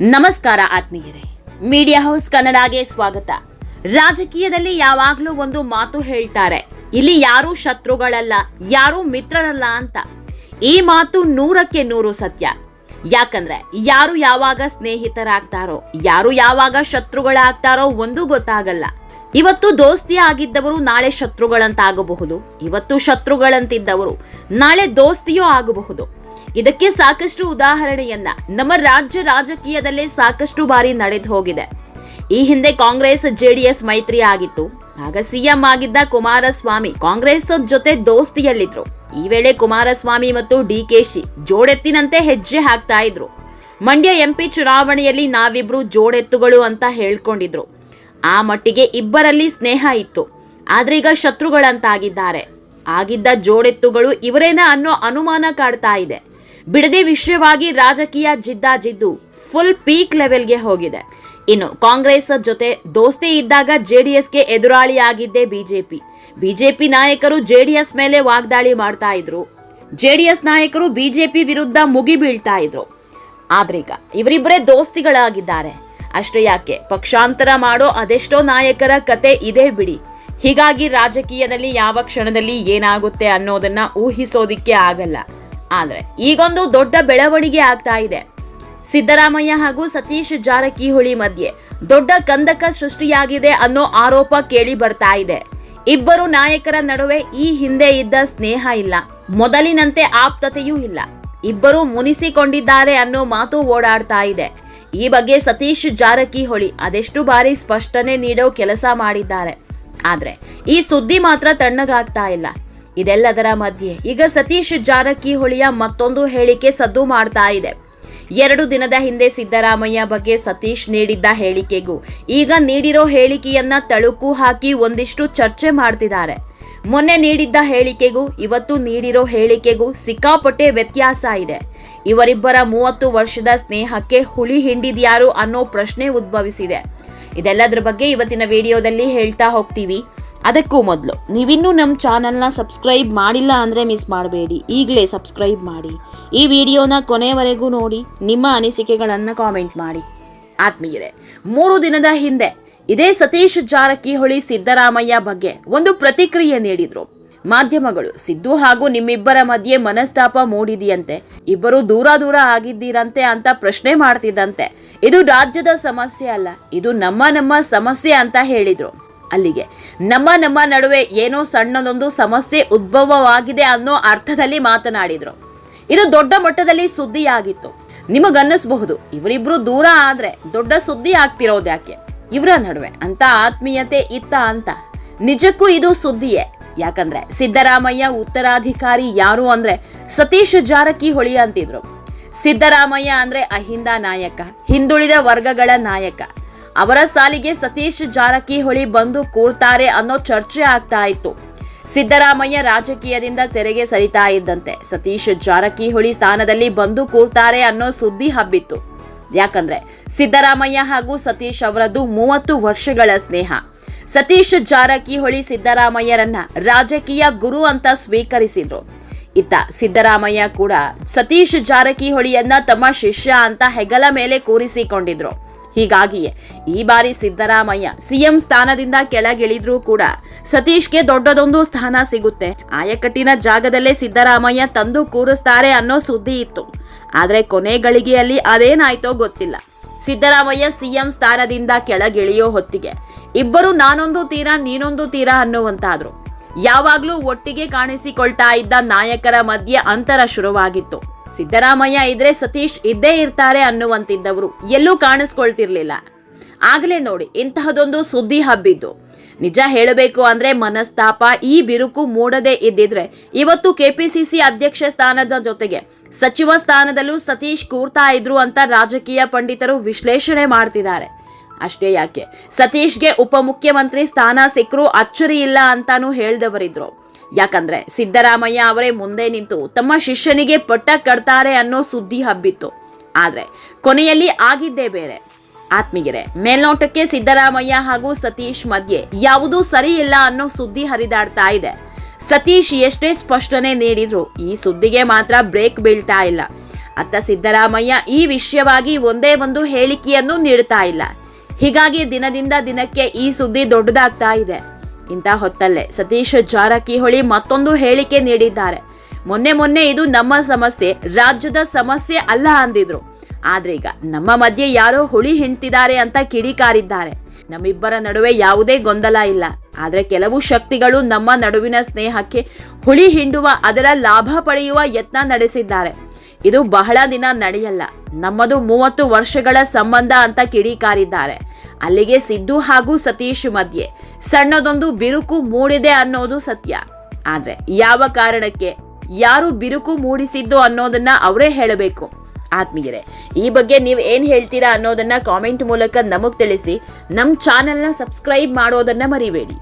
ನಮಸ್ಕಾರ ಆತ್ಮೀಯರೇ, media house ಕನ್ನಡಗೆ ಸ್ವಾಗತ. ರಾಜಕೀಯದಲ್ಲಿ ಯಾವಾಗಲೂ ಒಂದು ಮಾತು ಹೇಳ್ತಾರೆ, ಇಲ್ಲಿ ಯಾರೂ ಶತ್ರುಗಳಲ್ಲ, ಯಾರೂ ಮಿತ್ರರಲ್ಲ ಅಂತ. ಈ ಮಾತು 100% ಸತ್ಯ. ಯಾಕಂದ್ರೆ ಯಾರು ಯಾವಾಗ ಸ್ನೇಹಿತರಾಗ್ತಾರೋ, ಯಾರು ಯಾವಾಗ ಶತ್ರುಗಳಾಗ್ತಾರೋ ಒಂದು ಗೊತ್ತಾಗಲ್ಲ. ಇವತ್ತು ದೋಸ್ತಿ ಆಗಿದ್ದವರು ನಾಳೆ ಶತ್ರುಗಳಂತಾಗಬಹುದು, ಇವತ್ತು ಶತ್ರುಗಳಂತಿದ್ದವರು ನಾಳೆ ದೋಸ್ತಿಯೂ ಆಗಬಹುದು. ಇದಕ್ಕೆ ಸಾಕಷ್ಟು ಉದಾಹರಣೆಯನ್ನ ನಮ್ಮ ರಾಜ್ಯ ರಾಜಕೀಯದಲ್ಲೇ ಸಾಕಷ್ಟು ಬಾರಿ ನಡೆದು ಹೋಗಿದೆ. ಈ ಹಿಂದೆ ಕಾಂಗ್ರೆಸ್ ಜೆಡಿಎಸ್ ಮೈತ್ರಿ ಆಗಿತ್ತು. ಆಗ ಸಿಎಂ ಆಗಿದ್ದ ಕುಮಾರಸ್ವಾಮಿ ಕಾಂಗ್ರೆಸ್ ಜೊತೆ ದೋಸ್ತಿಯಲ್ಲಿದ್ರು. ಈ ವೇಳೆ ಕುಮಾರಸ್ವಾಮಿ ಮತ್ತು ಡಿಕೆಶಿ ಜೋಡೆತ್ತಿನಂತೆ ಹೆಜ್ಜೆ ಹಾಕ್ತಾ ಇದ್ರು. ಮಂಡ್ಯ ಎಂಪಿ ಚುನಾವಣೆಯಲ್ಲಿ ನಾವಿಬ್ರು ಜೋಡೆತ್ತುಗಳು ಅಂತ ಹೇಳ್ಕೊಂಡಿದ್ರು. ಆ ಮಟ್ಟಿಗೆ ಇಬ್ಬರಲ್ಲಿ ಸ್ನೇಹ ಇತ್ತು. ಆದ್ರೆ ಈಗ ಶತ್ರುಗಳಂತಾಗಿದ್ದಾರೆ. ಆಗಿದ್ದ ಜೋಡೆತ್ತುಗಳು ಇವರೇನ ಅನ್ನೋ ಅನುಮಾನ ಕಾಡ್ತಾ ಇದೆ. ಬಿಡದೆ ವಿಷಯವಾಗಿ ರಾಜಕೀಯ ಜಿದ್ದಾಜಿದ್ದು ಫುಲ್ ಪೀಕ್ ಲೆವೆಲ್ಗೆ ಹೋಗಿದೆ. ಇನ್ನು ಕಾಂಗ್ರೆಸ್ ಜೊತೆ ದೋಸ್ತಿ ಇದ್ದಾಗ ಜೆಡಿಎಸ್ಗೆ ಎದುರಾಳಿಯಾಗಿದ್ದೇ ಬಿಜೆಪಿ ನಾಯಕರು ಜೆಡಿಎಸ್ ಮೇಲೆ ವಾಗ್ದಾಳಿ ಮಾಡ್ತಾ ಇದ್ರು. ಜೆಡಿಎಸ್ ನಾಯಕರು ಬಿಜೆಪಿ ವಿರುದ್ಧ ಮುಗಿ ಬೀಳ್ತಾ ಇದ್ರು. ಆದ್ರೀಗ ಇವರಿಬ್ಬರೇ ದೋಸ್ತಿಗಳಾಗಿದ್ದಾರೆ. ಅಷ್ಟೇ ಯಾಕೆ, ಪಕ್ಷಾಂತರ ಮಾಡೋ ಅದೆಷ್ಟೋ ನಾಯಕರ ಕತೆ ಇದೇ ಬಿಡಿ. ಹೀಗಾಗಿ ರಾಜಕೀಯದಲ್ಲಿ ಯಾವ ಕ್ಷಣದಲ್ಲಿ ಏನಾಗುತ್ತೆ ಅನ್ನೋದನ್ನ ಊಹಿಸೋದಿಕ್ಕೆ ಆಗಲ್ಲ. ಆದ್ರೆ ಈಗೊಂದು ದೊಡ್ಡ ಬೆಳವಣಿಗೆ ಆಗ್ತಾ ಇದೆ. ಸಿದ್ದರಾಮಯ್ಯ ಹಾಗೂ ಸತೀಶ್ ಜಾರಕಿಹೊಳಿ ಮಧ್ಯೆ ದೊಡ್ಡ ಕಂದಕ ಸೃಷ್ಟಿಯಾಗಿದೆ ಅನ್ನೋ ಆರೋಪ ಕೇಳಿ ಬರ್ತಾ ಇದೆ. ಇಬ್ಬರು ನಾಯಕರ ನಡುವೆ ಈ ಹಿಂದೆ ಇದ್ದ ಸ್ನೇಹ ಇಲ್ಲ, ಮೊದಲಿನಂತೆ ಆಪ್ತತೆಯೂ ಇಲ್ಲ. ಇಬ್ಬರು ಮುನಿಸಿಕೊಂಡಿದ್ದಾರೆ ಅನ್ನೋ ಮಾತು ಓಡಾಡ್ತಾ ಇದೆ. ಈ ಬಗ್ಗೆ ಸತೀಶ್ ಜಾರಕಿಹೊಳಿ ಅದೆಷ್ಟು ಬಾರಿ ಸ್ಪಷ್ಟನೆ ನೀಡೋ ಕೆಲಸ ಮಾಡಿದ್ದಾರೆ. ಆದ್ರೆ ಈ ಸುದ್ದಿ ಮಾತ್ರ ತಣ್ಣಗಾಗ್ತಾ ಇಲ್ಲ. ಇದೆಲ್ಲದರ ಮಧ್ಯೆ ಈಗ ಸತೀಶ್ ಜಾರಕಿಹೊಳಿಯ ಮತ್ತೊಂದು ಹೇಳಿಕೆ ಸದ್ದು ಮಾಡ್ತಾ ಇದೆ. 2 ದಿನದ ಹಿಂದೆ ಸಿದ್ದರಾಮಯ್ಯ ಬಗ್ಗೆ ಸತೀಶ್ ನೀಡಿದ್ದ ಹೇಳಿಕೆಗೂ ಈಗ ನೀಡಿರೋ ಹೇಳಿಕೆಯನ್ನ ತಳುಕು ಹಾಕಿ ಒಂದಿಷ್ಟು ಚರ್ಚೆ ಮಾಡ್ತಿದ್ದಾರೆ. ಮೊನ್ನೆ ನೀಡಿದ್ದ ಹೇಳಿಕೆಗೂ ಇವತ್ತು ನೀಡಿರೋ ಹೇಳಿಕೆಗೂ ಸಿಕ್ಕಾಪಟ್ಟೆ ವ್ಯತ್ಯಾಸ ಇದೆ. ಇವರಿಬ್ಬರ 30 ವರ್ಷದ ಸ್ನೇಹಕ್ಕೆ ಹುಳಿ ಹಿಂಡಿದ್ಯಾರು ಅನ್ನೋ ಪ್ರಶ್ನೆ ಉದ್ಭವಿಸಿದೆ. ಇದೆಲ್ಲದರ ಬಗ್ಗೆ ಇವತ್ತಿನ ವಿಡಿಯೋದಲ್ಲಿ ಹೇಳ್ತಾ ಹೋಗ್ತೀವಿ. ಅದಕ್ಕೂ ಮೊದಲು ನೀವಿನ್ನೂ ನಮ್ಮ ಚಾನಲ್ನ ಸಬ್ಸ್ಕ್ರೈಬ್ ಮಾಡಿಲ್ಲ ಅಂದರೆ ಮಿಸ್ ಮಾಡಬೇಡಿ, ಈಗಲೇ ಸಬ್ಸ್ಕ್ರೈಬ್ ಮಾಡಿ. ಈ ವಿಡಿಯೋನ ಕೊನೆವರೆಗೂ ನೋಡಿ, ನಿಮ್ಮ ಅನಿಸಿಕೆಗಳನ್ನು ಕಾಮೆಂಟ್ ಮಾಡಿ. ಆತ್ಮೀಯರೇ, 3 ದಿನದ ಹಿಂದೆ ಇದೇ ಸತೀಶ್ ಜಾರಕಿಹೊಳಿ ಸಿದ್ದರಾಮಯ್ಯ ಬಗ್ಗೆ ಒಂದು ಪ್ರತಿಕ್ರಿಯೆ ನೀಡಿದ್ರು. ಮಾಧ್ಯಮಗಳು ಸಿದ್ದು ಹಾಗೂ ನಿಮ್ಮಿಬ್ಬರ ಮಧ್ಯೆ ಮನಸ್ತಾಪ ಮೂಡಿದೆಯಂತೆ, ಇಬ್ಬರು ದೂರ ಆಗಿದ್ದೀರಂತೆ ಅಂತ ಪ್ರಶ್ನೆ ಮಾಡ್ತಿದ್ದಂತೆ. ಇದು ರಾಜ್ಯದ ಸಮಸ್ಯೆ ಅಲ್ಲ, ಇದು ನಮ್ಮ ಸಮಸ್ಯೆ ಅಂತ ಹೇಳಿದ್ರು. ಅಲ್ಲಿಗೆ ನಮ್ಮ ನಡುವೆ ಏನೋ ಸಣ್ಣದೊಂದು ಸಮಸ್ಯೆ ಉದ್ಭವವಾಗಿದೆ ಅನ್ನೋ ಅರ್ಥದಲ್ಲಿ ಮಾತನಾಡಿದ್ರು. ಇದು ದೊಡ್ಡ ಮಟ್ಟದಲ್ಲಿ ಸುದ್ದಿಯಾಗಿತ್ತು. ನಿಮಗನ್ನಿಸಬಹುದು, ಇವರಿಬ್ರು ದೂರ ಆದ್ರೆ ದೊಡ್ಡ ಸುದ್ದಿ ಆಗ್ತಿರೋದ್ಯಾಕೆ, ಇವರ ನಡುವೆ ಅಂತ ಆತ್ಮೀಯತೆ ಇತ್ತ ಅಂತ. ನಿಜಕ್ಕೂ ಇದು ಸುದ್ದಿಯೇ. ಯಾಕಂದ್ರೆ ಸಿದ್ದರಾಮಯ್ಯ ಉತ್ತರಾಧಿಕಾರಿ ಯಾರು ಅಂದ್ರೆ ಸತೀಶ್ ಜಾರಕಿಹೊಳಿ ಅಂತಿದ್ರು. ಸಿದ್ದರಾಮಯ್ಯ ಅಂದ್ರೆ ಅಹಿಂದ ನಾಯಕ, ಹಿಂದುಳಿದ ವರ್ಗಗಳ ನಾಯಕ. ಅವರ ಸಾಲಿಗೆ ಸತೀಶ್ ಜಾರಕಿಹೊಳಿ ಬಂದು ಕೂರ್ತಾರೆ ಅನ್ನೋ ಚರ್ಚೆ ಆಗ್ತಾ ಇತ್ತು. ಸಿದ್ದರಾಮಯ್ಯ ರಾಜಕೀಯದಿಂದ ತೆರೆಗೆ ಸರಿತಾ ಇದ್ದಂತೆ ಸತೀಶ್ ಜಾರಕಿಹೊಳಿ ಸ್ಥಾನದಲ್ಲಿ ಬಂದು ಕೂರ್ತಾರೆ ಅನ್ನೋ ಸುದ್ದಿ ಹಬ್ಬಿತ್ತು. ಯಾಕಂದ್ರೆ ಸಿದ್ದರಾಮಯ್ಯ ಹಾಗೂ ಸತೀಶ್ ಅವರದ್ದು 30 ವರ್ಷಗಳ ಸ್ನೇಹ. ಸತೀಶ್ ಜಾರಕಿಹೊಳಿ ಸಿದ್ದರಾಮಯ್ಯರನ್ನ ರಾಜಕೀಯ ಗುರು ಅಂತ ಸ್ವೀಕರಿಸಿದ್ರು. ಇತ್ತ ಸಿದ್ದರಾಮಯ್ಯ ಕೂಡ ಸತೀಶ್ ಜಾರಕಿಹೊಳಿಯನ್ನ ತಮ್ಮ ಶಿಷ್ಯ ಅಂತ ಹೆಗಲ ಮೇಲೆ ಕೂರಿಸಿಕೊಂಡಿದ್ರು. ಹೀಗಾಗಿಯೇ ಈ ಬಾರಿ ಸಿದ್ದರಾಮಯ್ಯ ಸಿಎಂ ಸ್ಥಾನದಿಂದ ಕೆಳಗಿಳಿದ್ರೂ ಕೂಡ ಸತೀಶ್ಗೆ ದೊಡ್ಡದೊಂದು ಸ್ಥಾನ ಸಿಗುತ್ತೆ, ಆಯಕಟ್ಟಿನ ಜಾಗದಲ್ಲೇ ಸಿದ್ದರಾಮಯ್ಯ ತಂದು ಕೂರಿಸ್ತಾರೆ ಅನ್ನೋ ಸುದ್ದಿ ಇತ್ತು. ಆದ್ರೆ ಕೊನೆ ಗಳಿಗೆಯಲ್ಲಿ ಅದೇನಾಯ್ತೋ ಗೊತ್ತಿಲ್ಲ. ಸಿದ್ದರಾಮಯ್ಯ ಸಿಎಂ ಸ್ಥಾನದಿಂದ ಕೆಳಗಿಳಿಯೋ ಹೊತ್ತಿಗೆ ಇಬ್ಬರು ನಾನೊಂದು ತೀರ ನೀನೊಂದು ತೀರ ಅನ್ನುವಂತಾದ್ರು. ಯಾವಾಗ್ಲೂ ಒಟ್ಟಿಗೆ ಕಾಣಿಸಿಕೊಳ್ತಾ ಇದ್ದ ನಾಯಕರ ಮಧ್ಯೆ ಅಂತರ ಶುರುವಾಗಿತ್ತು. ಸಿದ್ದರಾಮಯ್ಯ ಇದ್ರೆ ಸತೀಶ್ ಇದ್ದೇ ಇರ್ತಾರೆ ಅನ್ನುವಂತಿದ್ದವರು ಎಲ್ಲೂ ಕಾಣಿಸ್ಕೊಳ್ತಿರ್ಲಿಲ್ಲ. ಆಗಲೇ ನೋಡಿ ಇಂತಹದೊಂದು ಸುದ್ದಿ ಹಬ್ಬಿದ್ದು. ನಿಜ ಹೇಳಬೇಕು ಅಂದ್ರೆ ಮನಸ್ತಾಪ ಈ ಬಿರುಕು ಮೂಡದೆ ಇದ್ದಿದ್ರೆ ಇವತ್ತು ಕೆಪಿಸಿಸಿ ಅಧ್ಯಕ್ಷ ಸ್ಥಾನದ ಜೊತೆಗೆ ಸಚಿವ ಸ್ಥಾನದಲ್ಲೂ ಸತೀಶ್ ಕೂರ್ತಾ ಇದ್ರು ಅಂತ ರಾಜಕೀಯ ಪಂಡಿತರು ವಿಶ್ಲೇಷಣೆ ಮಾಡ್ತಿದ್ದಾರೆ. ಅಷ್ಟೇ ಯಾಕೆ, ಸತೀಶ್ಗೆ ಉಪಮುಖ್ಯಮಂತ್ರಿ ಸ್ಥಾನ ಸಿಕ್ಕರೂ ಅಚ್ಚರಿ ಇಲ್ಲ ಅಂತಾನೂ ಹೇಳ್ದವರಿದ್ರು. ಯಾಕಂದ್ರೆ ಸಿದ್ದರಾಮಯ್ಯ ಅವರೇ ಮುಂದೆ ನಿಂತು ತಮ್ಮ ಶಿಷ್ಯನಿಗೆ ಪಟ್ಟ ಕಟ್ತಾರೆ ಅನ್ನೋ ಸುದ್ದಿ ಹಬ್ಬಿತ್ತು. ಆದ್ರೆ ಕೊನೆಯಲ್ಲಿ ಆಗಿದ್ದೇ ಬೇರೆ. ಆತ್ಮೀಯರೇ, ಮೇಲ್ನೋಟಕ್ಕೆ ಸಿದ್ದರಾಮಯ್ಯ ಹಾಗೂ ಸತೀಶ್ ಮಧ್ಯೆ ಯಾವುದೂ ಸರಿ ಇಲ್ಲ ಅನ್ನೋ ಸುದ್ದಿ ಹರಿದಾಡ್ತಾ ಇದೆ. ಸತೀಶ್ ಎಷ್ಟೇ ಸ್ಪಷ್ಟನೆ ನೀಡಿದ್ರು ಈ ಸುದ್ದಿಗೆ ಮಾತ್ರ ಬ್ರೇಕ್ ಬೀಳ್ತಾ ಇಲ್ಲ. ಅತ್ತ ಸಿದ್ದರಾಮಯ್ಯ ಈ ವಿಷಯವಾಗಿ ಒಂದೇ ಒಂದು ಹೇಳಿಕೆಯನ್ನು ನೀಡ್ತಾ ಇಲ್ಲ. ಹೀಗಾಗಿ ದಿನದಿಂದ ದಿನಕ್ಕೆ ಈ ಸುದ್ದಿ ದೊಡ್ಡದಾಗ್ತಾ ಇದೆ. ಇಂಥ ಹೊತ್ತಲ್ಲೇ ಸತೀಶ್ ಜಾರಕಿಹೊಳಿ ಮತ್ತೊಂದು ಹೇಳಿಕೆ ನೀಡಿದ್ದಾರೆ. ಮೊನ್ನೆ ಇದು ನಮ್ಮ ಸಮಸ್ಯೆ, ರಾಜ್ಯದ ಸಮಸ್ಯೆ ಅಲ್ಲ ಅಂದಿದ್ರು. ಆದ್ರೆ ಈಗ ನಮ್ಮ ಮಧ್ಯೆ ಯಾರೋ ಹುಳಿ ಹಿಂಡ್ತಿದ್ದಾರೆ ಅಂತ ಕಿಡಿಕಾರಿದ್ದಾರೆ. ನಮ್ಮಿಬ್ಬರ ನಡುವೆ ಯಾವುದೇ ಗೊಂದಲ ಇಲ್ಲ, ಆದ್ರೆ ಕೆಲವು ಶಕ್ತಿಗಳು ನಮ್ಮ ನಡುವಿನ ಸ್ನೇಹಕ್ಕೆ ಹುಳಿ ಹಿಂಡುವ, ಅದರ ಲಾಭ ಪಡೆಯುವ ಯತ್ನ ನಡೆಸಿದ್ದಾರೆ. ಇದು ಬಹಳ ದಿನ ನಡೆಯಲ್ಲ, ನಮ್ಮದು 30 ವರ್ಷಗಳ ಸಂಬಂಧ ಅಂತ ಕಿಡಿಕಾರಿದ್ದಾರೆ. ಅಲ್ಲಿಗೆ ಸಿದ್ದು ಹಾಗೂ ಸತೀಶ್ ಮಧ್ಯೆ ಸಣ್ಣದೊಂದು ಬಿರುಕು ಮೂಡಿದೆ ಅನ್ನೋದು ಸತ್ಯ. ಆದ್ರೆ ಯಾವ ಕಾರಣಕ್ಕೆ, ಯಾರು ಬಿರುಕು ಮೂಡಿಸಿದ್ದು ಅನ್ನೋದನ್ನ ಅವರೇ ಹೇಳಬೇಕು. ಆತ್ಮೀಯರೇ, ಈ ಬಗ್ಗೆ ನೀವು ಏನು ಹೇಳ್ತೀರಾ ಅನ್ನೋದನ್ನ ಕಾಮೆಂಟ್ ಮೂಲಕ ನಮಗೆ ತಿಳಿಸಿ. ನಮ್ಮ ಚಾನೆಲ್ನ ಸಬ್ಸ್ಕ್ರೈಬ್ ಮಾಡೋದನ್ನ ಮರಿಬೇಡಿ.